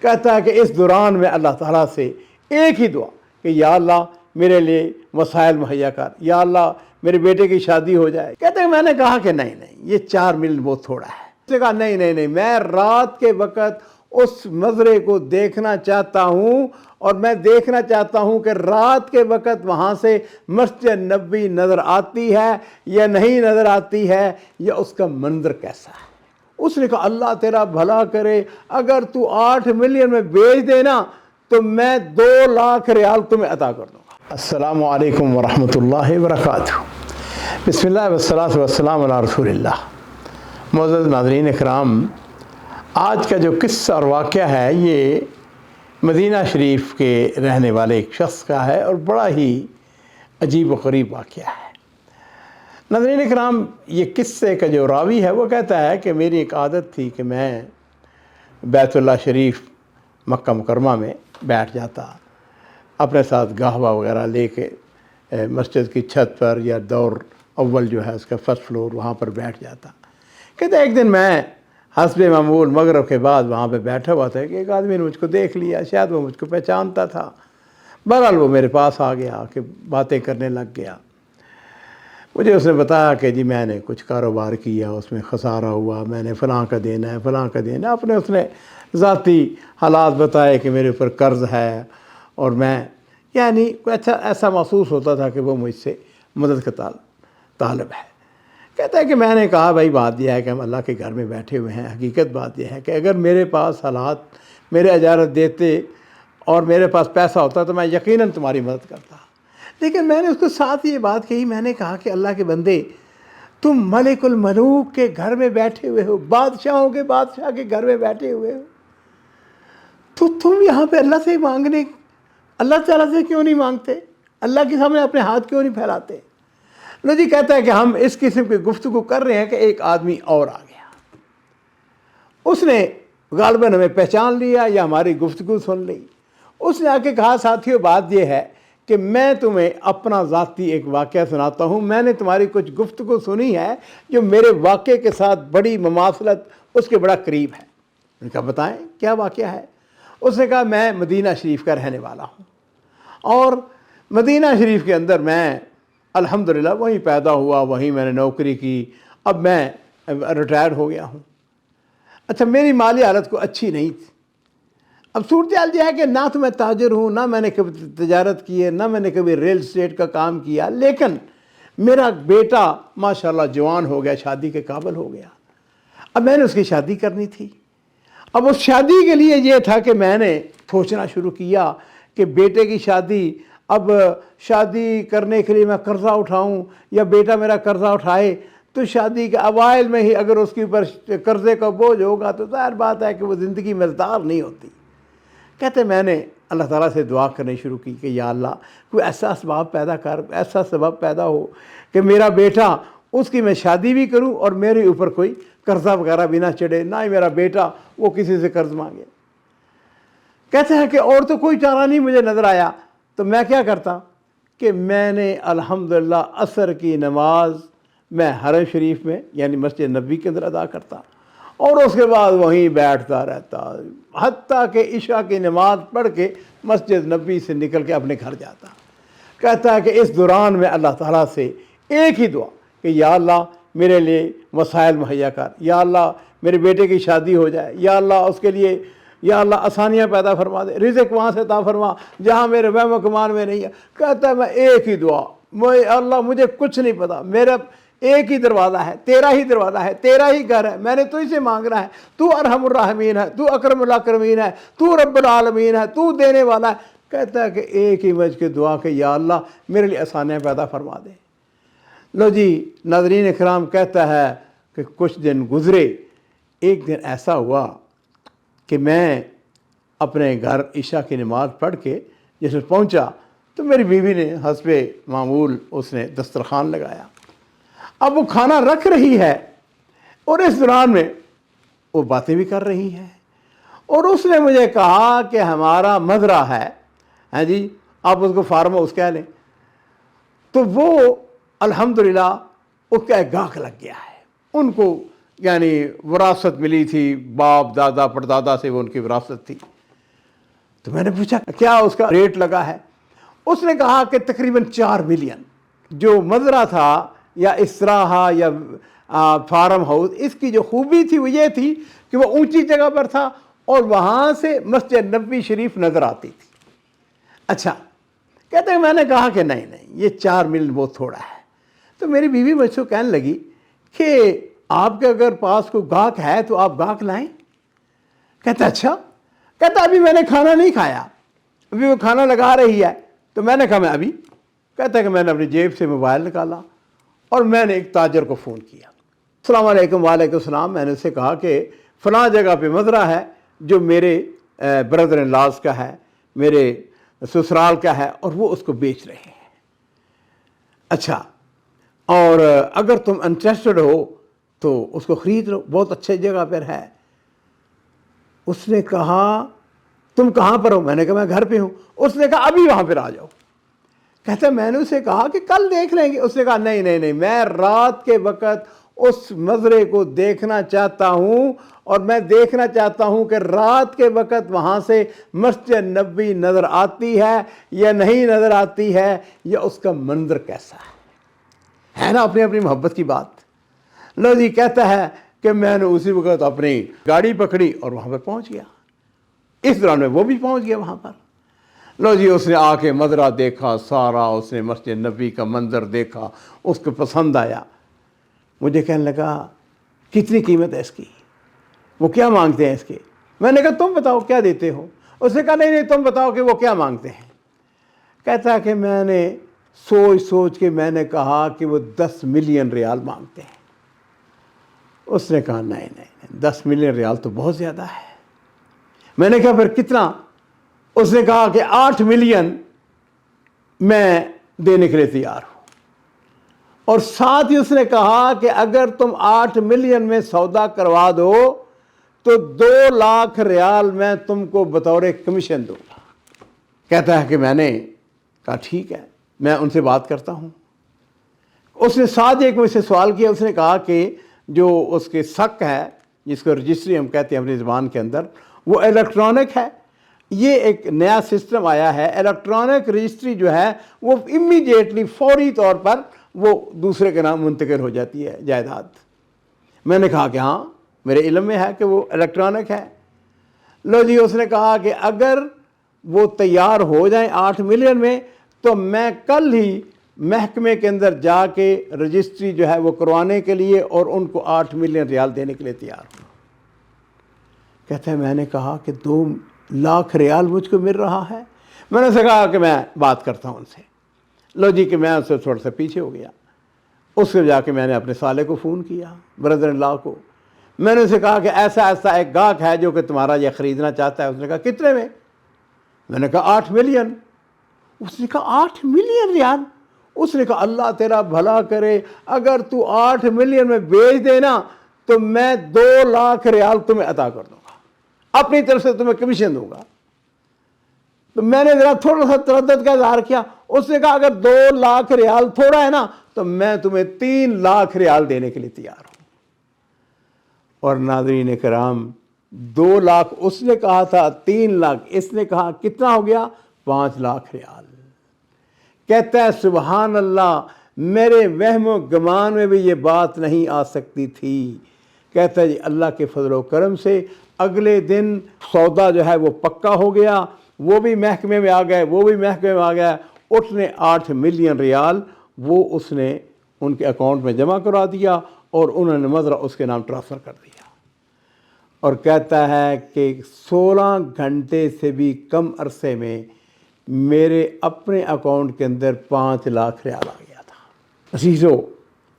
کہتا ہے کہ اس دوران میں اللہ تعالیٰ سے ایک ہی دعا کہ یا اللہ میرے لیے وسائل مہیا کر، یا اللہ میرے بیٹے کی شادی ہو جائے۔ کہتے ہیں میں نے کہا کہ نہیں یہ 4 منٹ بہت تھوڑا ہے۔ اس نے کہا نہیں میں رات کے وقت اس منظرے کو دیکھنا چاہتا ہوں، اور میں دیکھنا چاہتا ہوں کہ رات کے وقت وہاں سے مسجد نبوی نظر آتی ہے یا نہیں نظر آتی ہے، یا اس کا منظر کیسا ہے۔ اس نے کہا اللہ تیرا بھلا کرے، اگر تو 8 ملین میں بیچ دینا تو میں 2 لاکھ ریال تمہیں عطا کر دوں گا۔ السلام علیکم ورحمۃ اللہ وبرکاتہ۔ بسم اللہ والصلاۃ والسلام علی رسول اللہ۔ معزز ناظرین اکرام، آج کا جو قصہ اور واقعہ ہے یہ مدینہ شریف کے رہنے والے ایک شخص کا ہے، اور بڑا ہی عجیب و غریب واقعہ ہے۔ ناظرین اکرام، یہ قصے کا جو راوی ہے وہ کہتا ہے کہ میری ایک عادت تھی کہ میں بیت اللہ شریف مکہ مکرمہ میں بیٹھ جاتا، اپنے ساتھ قہوہ وغیرہ لے کے مسجد کی چھت پر یا دور اول جو ہے اس کا فرسٹ فلور وہاں پر بیٹھ جاتا۔ کہتے ایک دن میں حسب معمول مغرب کے بعد وہاں پہ بیٹھا ہوا تھا کہ ایک آدمی نے مجھ کو دیکھ لیا، شاید وہ مجھ کو پہچانتا تھا۔ بہرحال وہ میرے پاس آ گیا کہ باتیں کرنے لگ گیا۔ مجھے اس نے بتایا کہ جی میں نے کچھ کاروبار کیا، اس میں خسارہ ہوا، میں نے فلاں کا دینا ہے فلاں کا دینا ہے۔ اپنے اس نے ذاتی حالات بتائے کہ میرے اوپر قرض ہے، اور میں یعنی ایسا محسوس ہوتا تھا کہ وہ مجھ سے مدد کا طالب ہے۔ کہتا ہے کہ میں نے کہا بھائی بات یہ ہے کہ ہم اللہ کے گھر میں بیٹھے ہوئے ہیں، حقیقت بات یہ ہے کہ اگر میرے پاس حالات میرے اجازت دیتے اور میرے پاس پیسہ ہوتا تو میں یقیناً تمہاری مدد کرتا، لیکن میں نے اس کو ساتھ یہ بات کہی، میں نے کہا کہ اللہ کے بندے تم ملک الملوک کے گھر میں بیٹھے ہوئے ہو، بادشاہوں کے بادشاہ کے گھر میں بیٹھے ہوئے ہو، تو تم یہاں پہ اللہ سے مانگنے، اللہ تعالیٰ سے کیوں نہیں مانگتے؟ اللہ کے سامنے اپنے ہاتھ کیوں نہیں پھیلاتے؟ لو جی، کہتا ہے کہ ہم اس قسم کی گفتگو کر رہے ہیں کہ ایک آدمی اور آ گیا۔ اس نے غالباً ہمیں پہچان لیا یا ہماری گفتگو سن لی۔ اس نے آ کے کہا ساتھیو بات یہ ہے کہ میں تمہیں اپنا ذاتی ایک واقعہ سناتا ہوں، میں نے تمہاری کچھ گفتگو سنی ہے جو میرے واقعے کے ساتھ بڑی مماثلت اس کے بڑا قریب ہے۔ میں نے کہا بتائیں کیا واقعہ ہے؟ اس نے کہا میں مدینہ شریف کا رہنے والا ہوں، اور مدینہ شریف کے اندر میں الحمدللہ وہیں پیدا ہوا، وہیں میں نے نوکری کی، اب میں ریٹائر ہو گیا ہوں۔ اچھا، میری مالی حالت کو اچھی نہیں تھی۔ اب صورتحال یہ ہے کہ نہ تو میں تاجر ہوں، نہ میں نے کبھی تجارت کی ہے، نہ میں نے کبھی ریل اسٹیٹ کا کام کیا، لیکن میرا بیٹا ماشاءاللہ جوان ہو گیا، شادی کے قابل ہو گیا۔ اب میں نے اس کی شادی کرنی تھی۔ اب اس شادی کے لیے یہ تھا کہ میں نے سوچنا شروع کیا کہ بیٹے کی شادی، اب شادی کرنے کے لیے میں قرضہ اٹھاؤں یا بیٹا میرا قرضہ اٹھائے، تو شادی کے اوائل میں ہی اگر اس کے اوپر قرضے کا بوجھ ہوگا تو ظاہر بات ہے کہ وہ زندگی مزیدار نہیں ہوتی۔ کہتے میں نے اللہ تعالیٰ سے دعا کرنی شروع کی کہ یا اللہ کوئی ایسا اسباب پیدا کر، ایسا سبب پیدا ہو کہ میرا بیٹا، اس کی میں شادی بھی کروں اور میرے اوپر کوئی قرضہ وغیرہ بھی نہ چڑھے، نہ ہی میرا بیٹا وہ کسی سے قرض مانگے۔ کہتے ہیں کہ اور تو کوئی چارہ نہیں مجھے نظر آیا، تو میں کیا کرتا کہ میں نے الحمدللہ عصر کی نماز میں حرم شریف میں یعنی مسجد نبوی کے اندر ادا کرتا، اور اس کے بعد وہیں بیٹھتا رہتا حتیٰ کہ عشاء کی نماز پڑھ کے مسجد نبوی سے نکل کے اپنے گھر جاتا۔ کہتا ہے کہ اس دوران میں اللہ تعالیٰ سے ایک ہی دعا کہ یا اللہ میرے لیے وسائل مہیا کر، یا اللہ میرے بیٹے کی شادی ہو جائے، یا اللہ اس کے لیے یا اللہ آسانیاں پیدا فرما دے، رزق وہاں سے عطا فرما جہاں میرے وہم و گمان میں نہیں ہے۔ کہتا ہے میں ایک ہی دعا، اللہ مجھے کچھ نہیں پتا، میرا ایک ہی دروازہ ہے، تیرا ہی دروازہ ہے، تیرا ہی گھر ہے، میں نے تو اسے مانگنا ہے، تو ارحم الراحمین ہے، تو اکرم الاکرمین ہے، تو رب العالمین ہے، تو دینے والا ہے۔ کہتا ہے کہ ایک ہی وجہ کی دعا کہ یا اللہ میرے لیے آسانیاں پیدا فرما دے۔ لو جی ناظرین اکرام، کہتا ہے کہ کچھ دن گزرے، ایک دن ایسا ہوا کہ میں اپنے گھر عشاء کی نماز پڑھ کے جس میں پہنچا تو میری بیوی نے حسب معمول اس نے دسترخوان لگایا۔ اب وہ کھانا رکھ رہی ہے اور اس دوران میں وہ باتیں بھی کر رہی ہے، اور اس نے مجھے کہا کہ ہمارا مزرعہ ہے، ہاں جی آپ اس کو فارم ہاؤس کہہ لیں، تو وہ الحمدللہ اس کا ایک گاہک لگ گیا ہے۔ ان کو یعنی وراثت ملی تھی، باپ دادا پردادا سے وہ ان کی وراثت تھی۔ تو میں نے پوچھا کیا اس کا ریٹ لگا ہے؟ اس نے کہا کہ تقریباً 4 ملین جو مزرعہ تھا یا استراحہ یا فارم ہاؤس، اس کی جو خوبی تھی وہ یہ تھی کہ وہ اونچی جگہ پر تھا اور وہاں سے مسجد نبوی شریف نظر آتی تھی۔ اچھا، کہتے ہیں میں نے کہا کہ نہیں یہ 4 ملین بہت تھوڑا ہے۔ تو میری بیوی مجھ سے کہنے لگی کہ آپ کے اگر پاس کوئی گاہک ہے تو آپ گاہک لائیں۔ کہتا اچھا، کہتا ابھی میں نے کھانا نہیں کھایا، ابھی وہ کھانا لگا رہی ہے۔ تو میں نے کہا میں ابھی، کہتا ہے کہ میں نے اپنی جیب سے موبائل نکالا اور میں نے ایک تاجر کو فون کیا، السلام علیکم۔ وعلیکم السلام۔ میں نے اسے کہا کہ فلاں جگہ پہ مزرعہ ہے جو میرے بردر ان لاز کا ہے، میرے سسرال کا ہے، اور وہ اس کو بیچ رہے ہیں۔ اچھا، اور اگر تم انٹرسٹڈ ہو تو اس کو خرید لو، بہت اچھے جگہ پر ہے۔ اس نے کہا تم کہاں پر ہو؟ میں نے کہا میں گھر پہ ہوں۔ اس نے کہا ابھی وہاں پر آ جاؤ۔ کہتا میں نے اسے کہا کہ کل دیکھ لیں گے۔ اس نے کہا نہیں، میں رات کے وقت اس مزرعے کو دیکھنا چاہتا ہوں، اور میں دیکھنا چاہتا ہوں کہ رات کے وقت وہاں سے مسجد نبوی نظر آتی ہے یا نہیں نظر آتی ہے، یا اس کا منظر کیسا ہے نا، اپنی اپنی محبت کی بات۔ لو جی، کہتا ہے کہ میں نے اسی وقت اپنی گاڑی پکڑی اور وہاں پہ پہنچ گیا۔ اس دوران میں وہ بھی پہنچ گیا وہاں پر۔ لو جی، اس نے آ کے مزرعہ دیکھا سارا، اس نے مسجد نبوی کا منظر دیکھا، اس کو پسند آیا۔ مجھے کہنے لگا کتنی قیمت ہے اس کی، وہ کیا مانگتے ہیں اس کے؟ میں نے کہا تم بتاؤ کیا دیتے ہو؟ اس نے کہا نہیں تم بتاؤ کہ وہ کیا مانگتے ہیں۔ کہتا کہ میں نے سوچ کے میں نے کہا کہ وہ 10 ملین ریال مانگتے ہیں۔ اس نے کہا نہیں 10 ملین ریال تو بہت زیادہ ہے۔ میں نے کہا پھر کتنا؟ اس نے کہا کہ 8 ملین میں دینے کے لیے تیار ہوں، اور ساتھ ہی اس نے کہا کہ اگر تم 8 ملین میں سودا کروا دو تو 2 لاکھ ریال میں تم کو بطور کمیشن دوں گا۔ کہتا ہے کہ میں نے کہا ٹھیک ہے، میں ان سے بات کرتا ہوں۔ اس نے ساتھ ایک مجھ سے سوال کیا، اس نے کہا کہ جو اس کے سک ہے، جس کو رجسٹری ہم کہتے ہیں اپنی زبان کے اندر، وہ الیکٹرانک ہے۔ یہ ایک نیا سسٹم آیا ہے، الیکٹرانک رجسٹری جو ہے وہ امیڈیٹلی فوری طور پر وہ دوسرے کے نام منتقل ہو جاتی ہے جائیداد۔ میں نے کہا کہ ہاں میرے علم میں ہے کہ وہ الیکٹرانک ہے۔ لو جی، اس نے کہا کہ اگر وہ تیار ہو جائیں 8 ملین میں تو میں کل ہی محکمے کے اندر جا کے رجسٹری جو ہے وہ کروانے کے لیے اور ان کو 8 ملین ریال دینے کے لیے تیار ہوں۔ کہتا ہے میں نے کہا کہ 2 لاکھ ریال مجھ کو مل رہا ہے۔ میں نے اسے کہا کہ میں بات کرتا ہوں ان سے۔ لو جی کہ میں اس سے تھوڑا سا پیچھے ہو گیا۔ اس سے جا کے میں نے اپنے سالے کو فون کیا، بردر ان لا کو۔ میں نے اسے کہا کہ ایسا ایک گاہک ہے جو کہ تمہارا یہ خریدنا چاہتا ہے۔ اس نے کہا کتنے میں؟ میں نے کہا 8 ملین۔ اس نے کہا 8 ملین ریال؟ اس نے کہا اللہ تیرا بھلا کرے، اگر تو 8 ملین میں بیچ دینا تو میں 2 لاکھ ریال تمہیں عطا کر دوں گا، اپنی طرف سے تمہیں کمیشن دوں گا۔ تو میں نے ذرا تھوڑا سا تردد کا اظہار کیا۔ اس نے کہا اگر 2 لاکھ ریال تھوڑا ہے نا تو میں تمہیں 3 لاکھ ریال دینے کے لیے تیار ہوں۔ اور ناظرین کرام، 2 لاکھ اس نے کہا تھا، 3 لاکھ اس نے کہا، کتنا ہو گیا؟ 5 لاکھ ریال۔ کہتا ہے سبحان اللہ، میرے وہم و گمان میں بھی یہ بات نہیں آ سکتی تھی۔ کہتا ہے جی اللہ کے فضل و کرم سے اگلے دن سودا جو ہے وہ پکا ہو گیا، وہ بھی محکمے میں آ گئے، وہ بھی محکمے میں آ گیا۔ اس نے 8 ملین ریال وہ اس نے ان کے اکاؤنٹ میں جمع کروا دیا اور انہوں نے مزرعہ اس کے نام ٹرانسفر کر دیا۔ اور کہتا ہے کہ 16 گھنٹے سے بھی کم عرصے میں میرے اپنے اکاؤنٹ کے اندر 5 لاکھ ریال آ گیا تھا۔ عزیزو،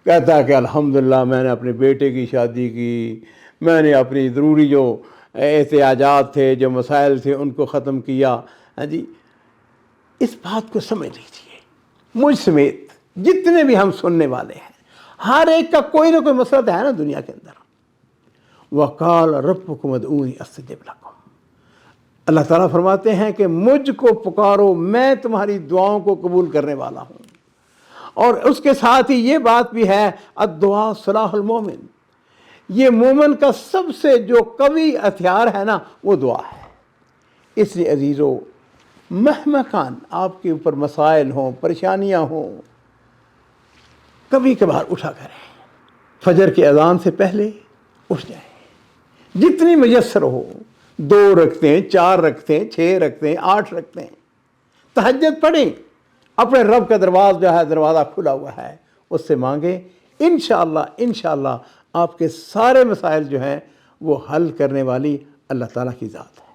کہتا ہے کہ الحمدللہ میں نے اپنے بیٹے کی شادی کی، میں نے اپنی ضروری جو احتیاجات تھے، جو مسائل تھے، ان کو ختم کیا۔ ہاں جی، اس بات کو سمجھ لیجیے، مجھ سمیت جتنے بھی ہم سننے والے ہیں، ہر ایک کا کوئی نہ کوئی مسئلہ ہے نا دنیا کے اندر۔ وَقَالَ رَبُّكُمْ ادْعُونِي أَسْتَجِبْ لَكُمْ۔ اللہ تعالیٰ فرماتے ہیں کہ مجھ کو پکارو، میں تمہاری دعاؤں کو قبول کرنے والا ہوں۔ اور اس کے ساتھ ہی یہ بات بھی ہے، الدعاء سلاح المومن، یہ مومن کا سب سے جو قوی ہتھیار ہے نا وہ دعا ہے۔ اس لیے عزیزو، مہما کان آپ کے اوپر مسائل ہوں، پریشانیاں ہوں، کبھی کبھار اٹھا کریں، فجر کی اذان سے پہلے اٹھ جائیں، جتنی میسر ہو، 2 رکھتے، 4 رکھتے، 6 رکھتے، 8 رکھتے، تہجد پڑھیں، اپنے رب کا دروازہ کھلا ہوا ہے، اس سے مانگیں، انشاءاللہ آپ کے سارے مسائل جو ہیں وہ حل کرنے والی اللہ تعالیٰ کی ذات ہے۔